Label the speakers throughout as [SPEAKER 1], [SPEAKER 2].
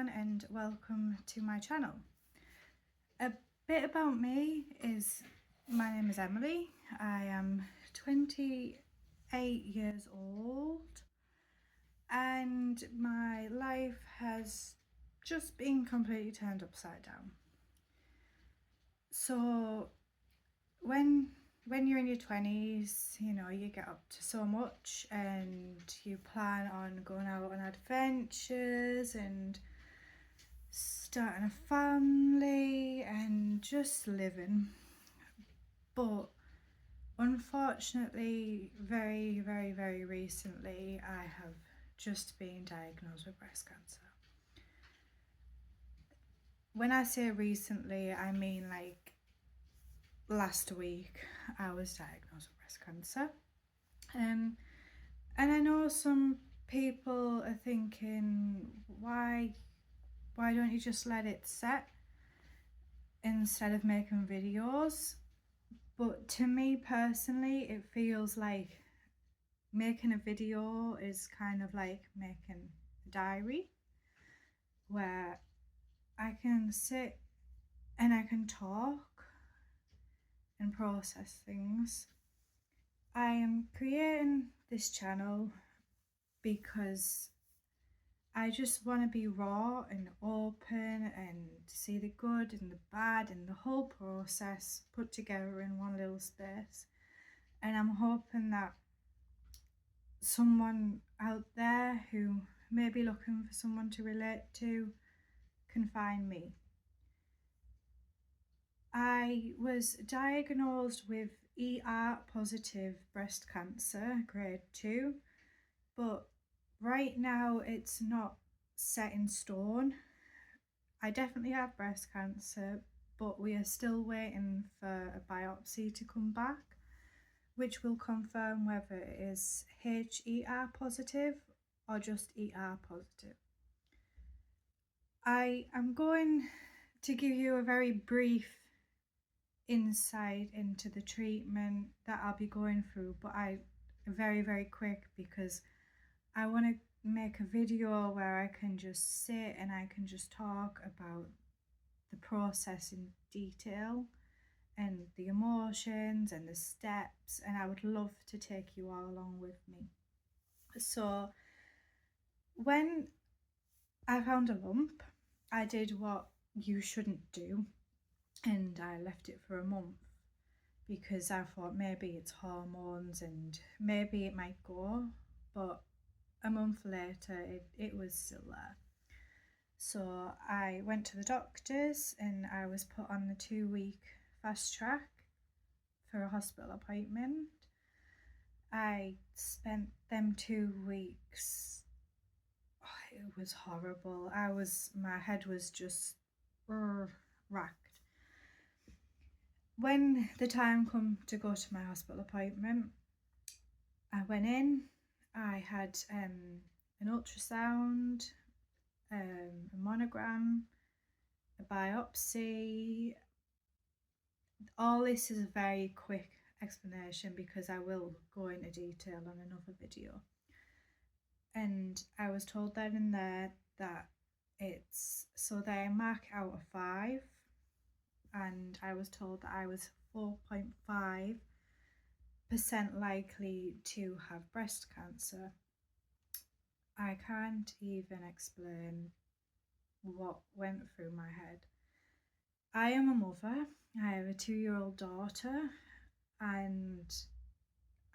[SPEAKER 1] everyone and welcome to my channel. A bit about me is my name is Emily. I am 28 years old and my life has just been completely turned upside down. So when you're in your 20s, you know, you get up to so much and you plan on going out on adventures and starting a family and just living. But unfortunately, very recently, I have just been diagnosed with breast cancer. When I say recently, I mean like last week I was diagnosed with breast cancer. And I know some people are thinking, why don't you just let it set instead of making videos? But to me personally, it feels like making a video is kind of like making a diary where I can sit and I can talk and process things. I am creating this channel because I just want to be raw and open and see the good and the bad and the whole process put together in one little space. And I'm hoping that someone out there who may be looking for someone to relate to can find me. I was diagnosed with ER positive breast cancer, grade 2, but right now it's not set in stone. I definitely have breast cancer, but we are still waiting for a biopsy to come back, which will confirm whether it is HER positive or just ER positive. I am going to give you a very brief insight into the treatment that I'll be going through, but very quick, because I want to make a video where I can just sit and I can just talk about the process in detail and the emotions and the steps, and I would love to take you all along with me. So when I found a lump, I did what you shouldn't do and I left it for a month because I thought maybe it's hormones and maybe it might go, but a month later it was still there. So I went to the doctors and I was put on the 2-week fast track for a hospital appointment. I spent them 2 weeks, it was horrible. My head was just racked. When the time come to go to my hospital appointment, I went in. I had an ultrasound, a mammogram, a biopsy. All this is a very quick explanation because I will go into detail on another video. And I was told then and there that so they mark out of 5, and I was told that I was 4.5% likely to have breast cancer. I can't even explain what went through my head. I am a mother. I have a 2-year-old daughter, and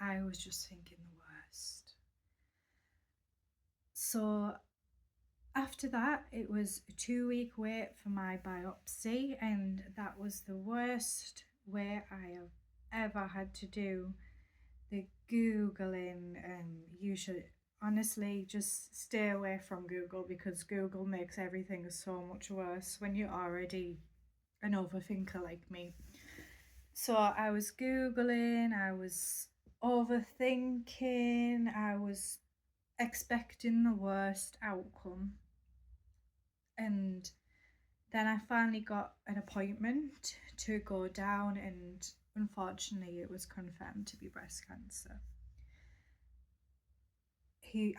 [SPEAKER 1] I was just thinking the worst. So after that, it was a 2-week wait for my biopsy, and that was the worst wait I have ever had to do. The Googling, and you should honestly just stay away from Google because Google makes everything so much worse when you're already an overthinker like me. So I was Googling, I was overthinking, I was expecting the worst outcome. And then I finally got an appointment to go down, and unfortunately it was confirmed to be breast cancer.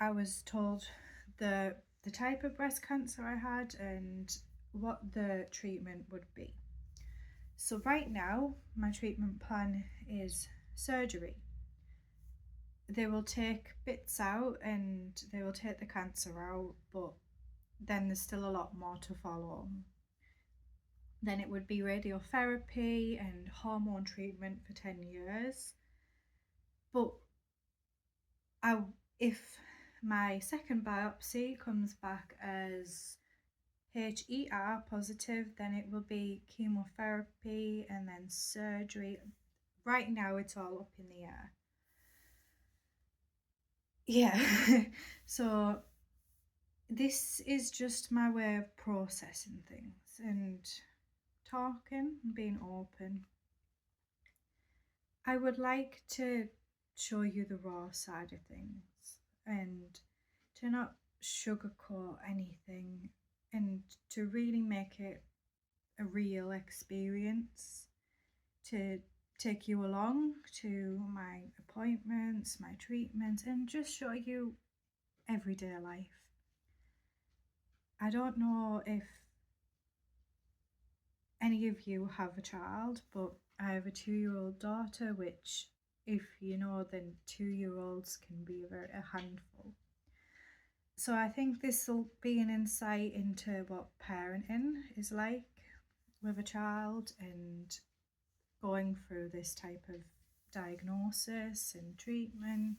[SPEAKER 1] I was told the the type of breast cancer I had and what the treatment would be. So right now, my treatment plan is surgery. They will take bits out and they will take the cancer out, but then there's still a lot more to follow. Then it would be radiotherapy and hormone treatment for 10 years. But if my second biopsy comes back as HER positive, then it will be chemotherapy and then surgery. Right now, it's all up in the air. Yeah, so this is just my way of processing things and talking and being open. I would like to show you the raw side of things and to not sugarcoat anything and to really make it a real experience, to take you along to my appointments, my treatments, and just show you everyday life. I don't know if any of you have a child, but I have a 2-year-old daughter, which, if you know, then 2-year-olds can be a handful. So I think this will be an insight into what parenting is like with a child and going through this type of diagnosis and treatment.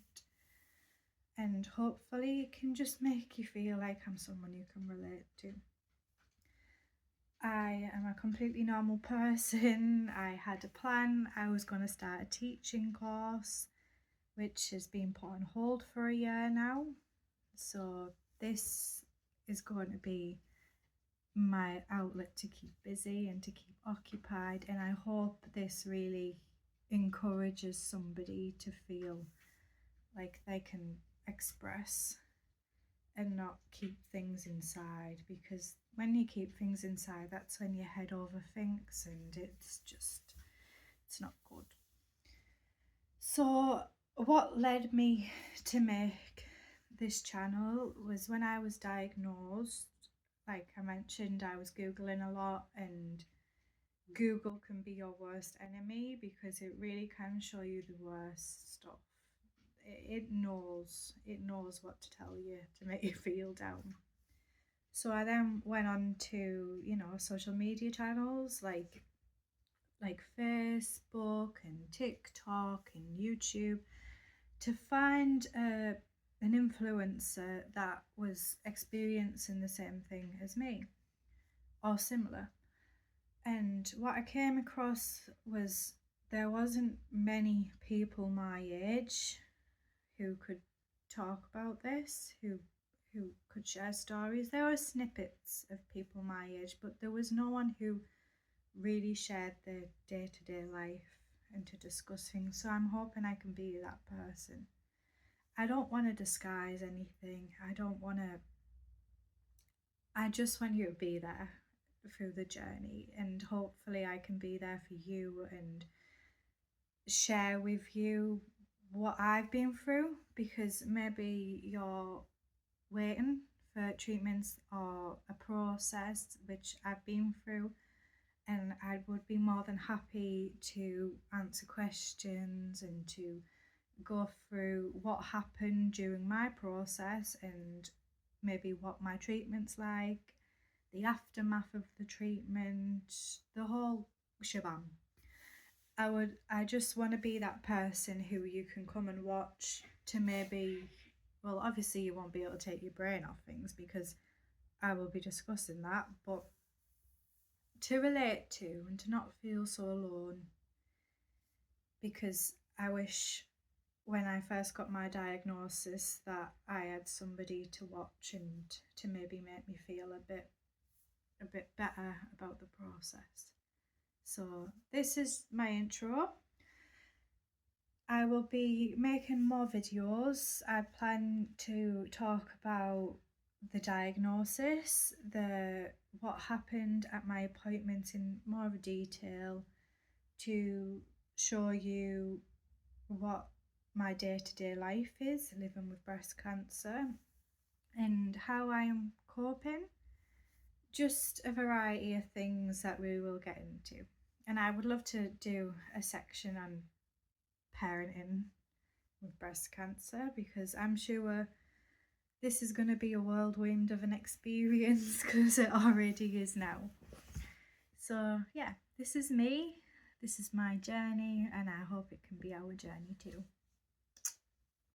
[SPEAKER 1] And hopefully it can just make you feel like I'm someone you can relate to. I am a completely normal person. I had a plan. I was going to start a teaching course, which has been put on hold for a year now. So this is going to be my outlet to keep busy and to keep occupied. And I hope this really encourages somebody to feel like they can express and not keep things inside, because when you keep things inside, that's when your head overthinks and it's not good. So what led me to make this channel was when I was diagnosed. Like I mentioned, I was Googling a lot, and Google can be your worst enemy because it really can show you the worst stuff. It knows what to tell you to make you feel down. So I then went on to, social media channels like Facebook and TikTok and YouTube to find an influencer that was experiencing the same thing as me or similar. And what I came across was there wasn't many people my age who could talk about this, who could share stories. There were snippets of people my age, but there was no one who really shared their day-to-day life and to discuss things. So I'm hoping I can be that person. I don't want to disguise anything. I just want you to be there through the journey, and hopefully I can be there for you and share with you what I've been through, because maybe you're waiting for treatments or a process which I've been through, and I would be more than happy to answer questions and to go through what happened during my process and maybe what my treatment's like, the aftermath of the treatment, the whole shebang. I just want to be that person who you can come and watch to maybe, well, obviously you won't be able to take your brain off things because I will be discussing that, but to relate to and to not feel so alone, because I wish when I first got my diagnosis that I had somebody to watch and to maybe make me feel a bit better about the process. So this is my intro. I will be making more videos. I plan to talk about the diagnosis, what happened at my appointment in more detail, to show you what my day-to-day life is living with breast cancer, and how I am coping. Just a variety of things that we will get into. And I would love to do a section on parenting with breast cancer, because I'm sure this is going to be a whirlwind of an experience, because it already is now. So yeah, this is me, this is my journey, and I hope it can be our journey too.